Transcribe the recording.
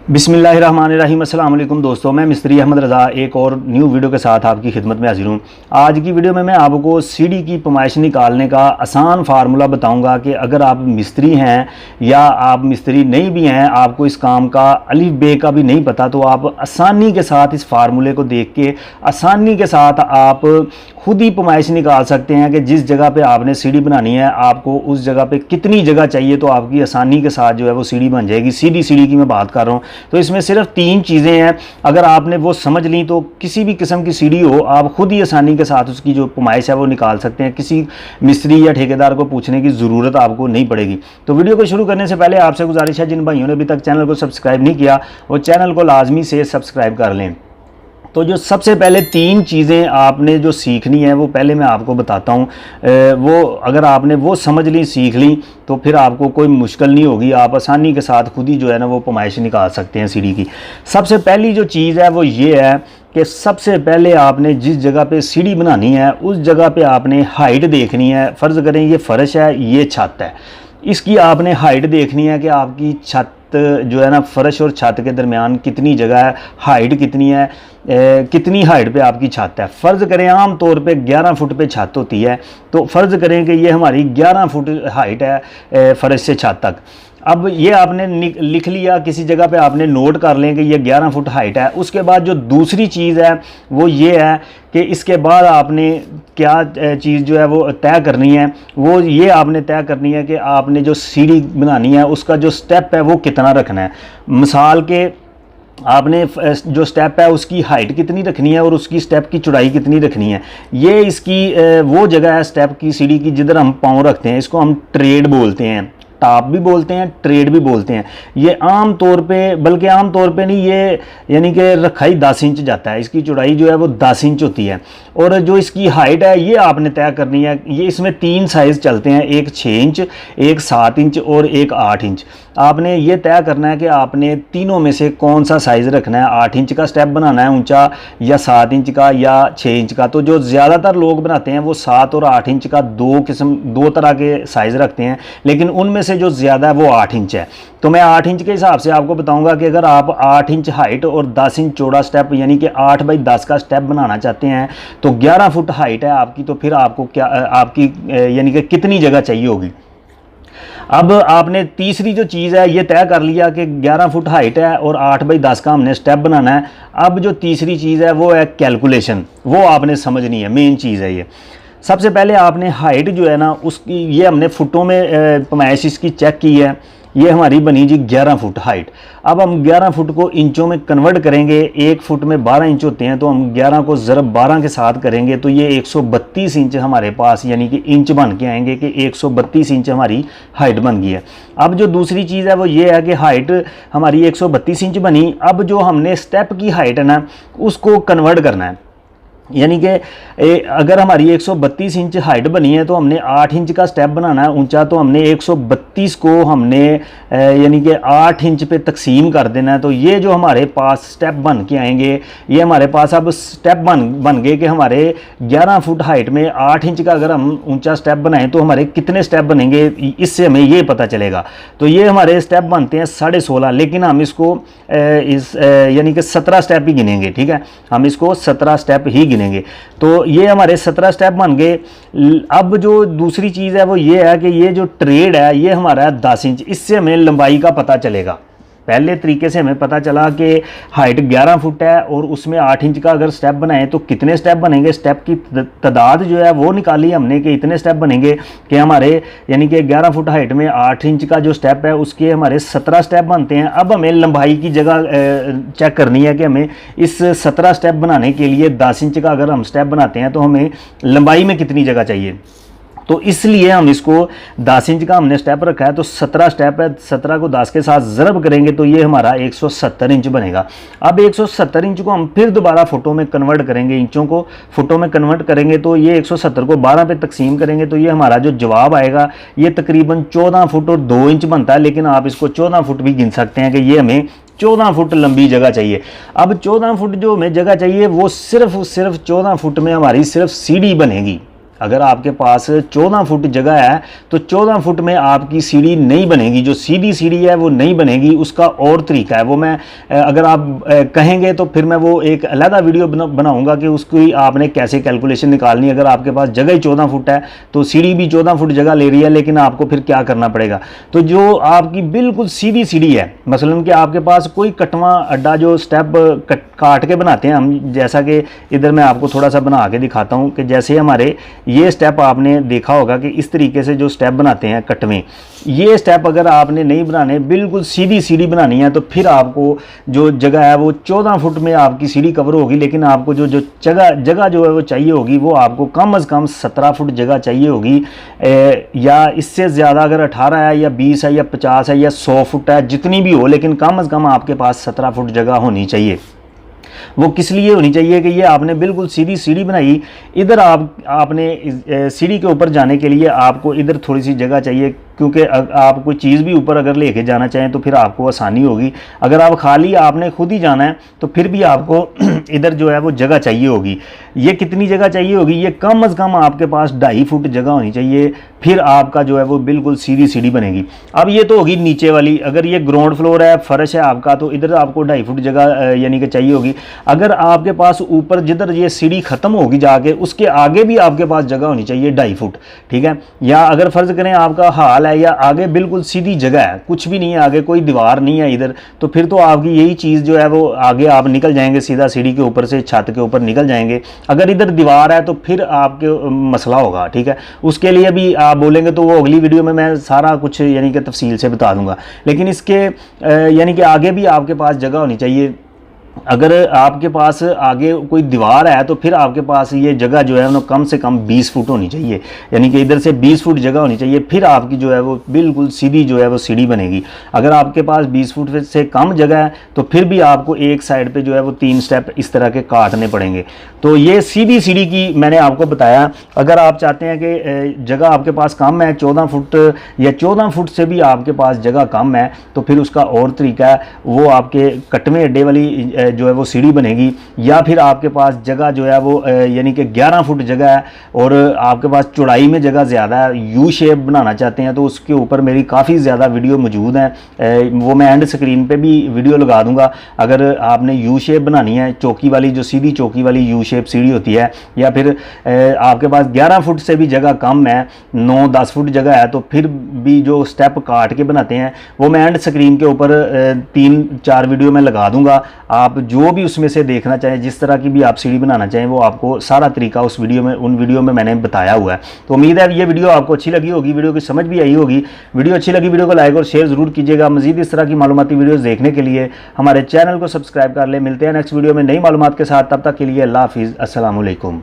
बिस्मिल्लाहिर्रहमानिर्रहीम। अस्सलाम वालेकुम दोस्तों, मैं मिस्त्री अहमद रज़ा एक और न्यू वीडियो के साथ आपकी खिदमत में हाजिर हूँ। आज की वीडियो में मैं आपको सीढ़ी की पैमाइश निकालने का आसान फार्मूला बताऊंगा कि अगर आप मिस्त्री हैं या आप मिस्त्री नहीं भी हैं, आपको इस काम का अलिफ बे का भी नहीं पता, तो आप आसानी के साथ इस फार्मूले को देख के आसानी के साथ आप खुद ही पैमाइश निकाल सकते हैं कि जिस जगह पे आपने सीढ़ी बनानी है आपको उस जगह पे कितनी जगह चाहिए, तो आपकी आसानी के साथ जो है वो सीढ़ी बन जाएगी। सीधी सीढ़ी की मैं बात कर रहा हूँ। तो इसमें सिर्फ 3 चीज़ें हैं, अगर आपने वो समझ ली तो किसी भी किस्म की सीढ़ी हो आप खुद ही आसानी के साथ उसकी जो पैमाइश है वो निकाल सकते हैं। किसी मिस्त्री या ठेकेदार को पूछने की ज़रूरत आपको नहीं पड़ेगी। तो वीडियो को शुरू करने से पहले आपसे गुजारिश है, जिन भाइयों ने अभी तक चैनल को सब्सक्राइब नहीं किया वो चैनल को लाजमी से सब्सक्राइब कर लें। तो जो सबसे पहले 3 चीज़ें आपने जो सीखनी है वो पहले मैं आपको बताता हूँ। वो अगर आपने वो समझ ली, सीख ली, तो फिर आपको कोई मुश्किल नहीं होगी, आप आसानी के साथ खुद ही जो है ना वो पैमाइश निकाल सकते हैं सीढ़ी की। सबसे पहली जो चीज़ है वो ये है कि सबसे पहले आपने जिस जगह पे सीढ़ी बनानी है उस जगह पे आपने हाइट देखनी है। फ़र्ज़ करें ये फ़र्श है, ये छत है, इसकी आपने हाइट देखनी है कि आपकी छत जो है ना फ़र्श और छत के दरमियान कितनी जगह है, हाइट कितनी है, कितनी हाइट पे आपकी छत है। फ़र्ज़ करें आम तौर पे 11 फुट पे छत होती है, तो फ़र्ज़ करें कि ये हमारी 11 फुट हाइट है फ़र्श से छत तक। अब ये आपने लिख लिया, किसी जगह पे आपने नोट कर लें कि ये 11 फुट हाइट है। उसके बाद जो दूसरी चीज़ है वो ये है कि इसके बाद आपने क्या चीज़ जो है वो तय करनी है, वो ये आपने तय करनी है कि आपने जो सीढ़ी बनानी है उसका जो स्टेप है वो कितना रखना है। मिसाल के आपने जो स्टेप है उसकी हाइट कितनी रखनी है और उसकी स्टेप की चौड़ाई कितनी रखनी है। ये इसकी वो जगह है स्टेप की सीढ़ी की जिधर हम पाँव रखते हैं, इसको हम ट्रेड बोलते हैं, टॉप भी बोलते हैं, ट्रेड भी बोलते हैं। ये आम तौर पे, बल्कि आम तौर पे नहीं, ये यानी कि रखाई 10 इंच जाता है, इसकी चौड़ाई जो है वो 10 इंच होती है। और जो इसकी हाइट है ये आपने तय करनी है। ये इसमें 3 साइज़ चलते हैं, एक 6 इंच, एक 7 इंच और एक 8 इंच। आपने ये तय करना है कि आपने तीनों में से कौन सा साइज़ रखना है। 8 इंच का स्टेप बनाना है ऊंचा, या 7 इंच का, या 6 इंच का। तो जो ज़्यादातर लोग बनाते हैं वो 7 और 8 इंच का दो तरह के साइज़ रखते हैं, लेकिन उनमें से जो ज़्यादा है वो 8 इंच है। तो मैं 8 इंच के हिसाब से आपको बताऊंगा कि अगर आप 8 इंच हाइट और 10 इंच चौड़ा स्टेप यानी कि 8 बाई 10 का स्टेप बनाना चाहते हैं, तो 11 फुट हाइट है आपकी, तो फिर आपको क्या आपकी यानी कि कितनी जगह चाहिए होगी। अब आपने तीसरी जो चीज़ है ये तय कर लिया कि 11 फुट हाइट है और 8 बाई 10 का हमने स्टेप बनाना है। अब जो तीसरी चीज़ है वो है कैलकुलेशन, वो आपने समझनी है, मेन चीज़ है ये। सबसे पहले आपने हाइट जो है ना उसकी, ये हमने फुटों में पैमाइश इसकी चेक की है, ये हमारी बनी जी 11 फुट हाइट। अब हम 11 फुट को इंचों में कन्वर्ट करेंगे। 1 फुट में 12 इंच होते हैं, तो हम 11 को ज़रब 12 के साथ करेंगे तो ये 132 इंच हमारे पास यानी कि इंच बन के आएंगे कि 132 इंच हमारी हाइट बन गई है। अब जो दूसरी चीज़ है वो ये है कि हाइट हमारी 132 इंच बनी। अब जो हमने स्टेप की हाइट है ना उसको कन्वर्ट करना है, यानी कि अगर हमारी 132 इंच हाइट बनी है तो हमने 8 इंच का स्टेप बनाना है ऊंचा, तो हमने 132 को हमने यानी कि 8 इंच पे तकसीम कर देना है। तो ये जो हमारे पास स्टेप बन के आएंगे, ये हमारे पास अब स्टेप बन गए कि हमारे 11 फुट हाइट में 8 इंच का अगर हम ऊंचा स्टेप बनाएं तो हमारे कितने स्टेप बनेंगे, इससे हमें ये पता चलेगा। तो ये हमारे स्टेप बनते हैं 16.5, लेकिन हम इसको यानी कि 17 स्टेप ही गिनेंगे, ठीक है, हम इसको 17 स्टेप ही गिनेंगे। तो ये हमारे 17 स्टेप बन गए। अब जो दूसरी चीज़ है वो ये है कि ये जो ट्रेड है ये हमारा 10 इंच, इससे हमें लंबाई का पता चलेगा। पहले तरीके से हमें पता चला कि हाइट 11 फुट है और उसमें 8 इंच का अगर स्टेप बनाएं तो कितने स्टेप बनेंगे, स्टेप की तादाद जो है वो निकाली हमने कि इतने स्टेप बनेंगे कि हमारे यानी कि 11 फुट हाइट में 8 इंच का जो स्टेप है उसके हमारे 17 स्टेप बनते हैं। अब हमें लंबाई की जगह चेक करनी है कि हमें इस 17 स्टेप बनाने के लिए 10 इंच का अगर हम स्टेप बनाते हैं तो हमें लंबाई में कितनी जगह चाहिए। तो इसलिए हम इसको 10 इंच का हमने स्टेप रखा है, तो 17 स्टेप है, 17 को 10 के साथ ज़रब करेंगे तो ये हमारा 170 इंच बनेगा। अब 170 इंच को हम फिर दोबारा फुटों में कन्वर्ट करेंगे, इंचों को फुटों में कन्वर्ट करेंगे तो ये 170 को 12 पे तकसीम करेंगे तो ये हमारा जो जवाब आएगा ये तकरीबन 14 फुट और 2 इंच बनता है। लेकिन आप इसको 14 फुट भी गिन सकते हैं कि ये हमें 14 फुट लंबी जगह चाहिए। अब 14 फुट जो हमें जगह चाहिए वो सिर्फ 14 फुट में हमारी सिर्फ सीढ़ी बनेगी। अगर आपके पास 14 फुट जगह है तो 14 फुट में आपकी सीढ़ी नहीं बनेगी, जो सीधी सीढ़ी है वो नहीं बनेगी। उसका और तरीका है, वो मैं अगर आप कहेंगे तो फिर मैं वो एक अलग वीडियो बनाऊंगा कि उसकी आपने कैसे कैलकुलेशन निकालनी। अगर आपके पास जगह ही 14 फुट है तो सीढ़ी भी 14 फुट जगह ले रही है, लेकिन आपको फिर क्या करना पड़ेगा। तो जो आपकी बिल्कुल सीधी सीढ़ी है, मसलन कि आपके पास कोई कटवा अड्डा जो स्टेप काट के बनाते हैं हम, जैसा कि इधर मैं आपको थोड़ा सा बना के दिखाता हूं कि जैसे हमारे ये स्टेप आपने देखा होगा कि इस तरीके से जो स्टेप बनाते हैं कटवे, ये स्टेप अगर आपने नहीं बनाने, बिल्कुल सीधी सीढ़ी बनानी है, तो फिर आपको जो जगह है वो 14 फुट में आपकी सीढ़ी कवर होगी। लेकिन आपको जो जगह जो है वो चाहिए होगी, वो आपको कम से कम 17 फुट जगह चाहिए होगी, या इससे ज़्यादा अगर 18 है या 20 है या 50 है या 100 फुट है, जितनी भी हो, लेकिन कम से कम आपके पास 17 फुट जगह होनी चाहिए। वो किस लिए होनी चाहिए कि ये आपने बिल्कुल सीधी सीढ़ी बनाई, इधर आपने सीढ़ी के ऊपर जाने के लिए आपको इधर थोड़ी सी जगह चाहिए, क्योंकि आप कोई चीज़ भी ऊपर अगर लेके जाना चाहें तो फिर आपको आसानी होगी। अगर आप खाली आपने खुद ही जाना है तो फिर भी आपको इधर जो है वो जगह चाहिए होगी। ये कितनी जगह चाहिए होगी, ये कम से कम आपके पास 2.5 फुट जगह होनी चाहिए, फिर आपका जो है वो बिल्कुल सीधी सीढ़ी बनेगी। अब ये तो होगी नीचे वाली, अगर ये ग्राउंड फ्लोर है, फर्श है आपका, तो इधर आपको 2.5 फुट जगह यानी कि चाहिए होगी। अगर आपके पास ऊपर जिधर ये सीढ़ी खत्म होगी जाके, उसके आगे भी आपके पास जगह होनी चाहिए 2.5 फुट, ठीक है। या अगर फर्ज करें आपका हाल है या आगे बिल्कुल सीधी जगह है, कुछ भी नहीं है, आगे कोई दीवार नहीं है इधर, तो फिर तो आपकी यही चीज़ जो है वो आगे आप निकल जाएंगे, सीधा सीढ़ी के ऊपर से छत के ऊपर निकल जाएंगे। अगर इधर दीवार है तो फिर आपके मसला होगा, ठीक है। उसके लिए भी आप बोलेंगे तो वो अगली वीडियो में मैं सारा कुछ यानी कि तफसील से बता दूंगा। लेकिन इसके यानी कि आगे भी आपके पास जगह होनी चाहिए। अगर आपके पास आगे कोई दीवार है तो फिर आपके पास ये जगह जो है वो कम से कम 20 फुट होनी चाहिए, यानी कि इधर से 20 फुट जगह होनी चाहिए, फिर आपकी जो है वो बिल्कुल सीधी जो है वो सीढ़ी बनेगी। अगर आपके पास 20 फुट से कम जगह है तो फिर भी आपको एक साइड पे जो है वो 3 स्टेप इस तरह के काटने पड़ेंगे। तो ये सीधी सीढ़ी की मैंने आपको बताया। अगर आप चाहते हैं कि जगह आपके पास कम है, 14 फुट या 14 फुट से भी आपके पास जगह कम है, तो फिर उसका और तरीका है, वो आपके कटवे अड्डे वाली जो है वो सीढ़ी बनेगी। या फिर आपके पास जगह जो है वो यानी कि 11 फुट जगह है और आपके पास चौड़ाई में जगह ज़्यादा है, यू शेप बनाना चाहते हैं, तो उसके ऊपर मेरी काफ़ी ज़्यादा वीडियो मौजूद हैं। वो मैं एंड स्क्रीन पे भी वीडियो लगा दूंगा। अगर आपने यू शेप बनानी है, चौकी वाली, जो सीधी चौकी वाली यू शेप सीढ़ी होती है, या फिर आपके पास 11 फुट से भी जगह कम है, 9-10 फुट जगह है, तो फिर भी जो स्टेप काट के बनाते हैं, वो मैं एंड स्क्रीन के ऊपर 3-4 वीडियो में लगा दूंगा। आप जो भी उसमें से देखना चाहें, जिस तरह की भी आप सीढ़ी बनाना चाहें, वो आपको सारा तरीका उस वीडियो में, उन वीडियो में मैंने बताया हुआ है। तो उम्मीद है ये वीडियो आपको अच्छी लगी होगी, वीडियो की समझ भी आई होगी। वीडियो अच्छी लगी, वीडियो को लाइक और शेयर जरूर कीजिएगा। मजीद इस तरह की मालूमाती वीडियोस देखने के लिए हमारे चैनल को सब्सक्राइब कर लें। मिलते हैं नेक्स्ट वीडियो में नई मालूमात के साथ, तब तक के लिए अल्लाह हाफिज़, अस्सलाम वालेकुम।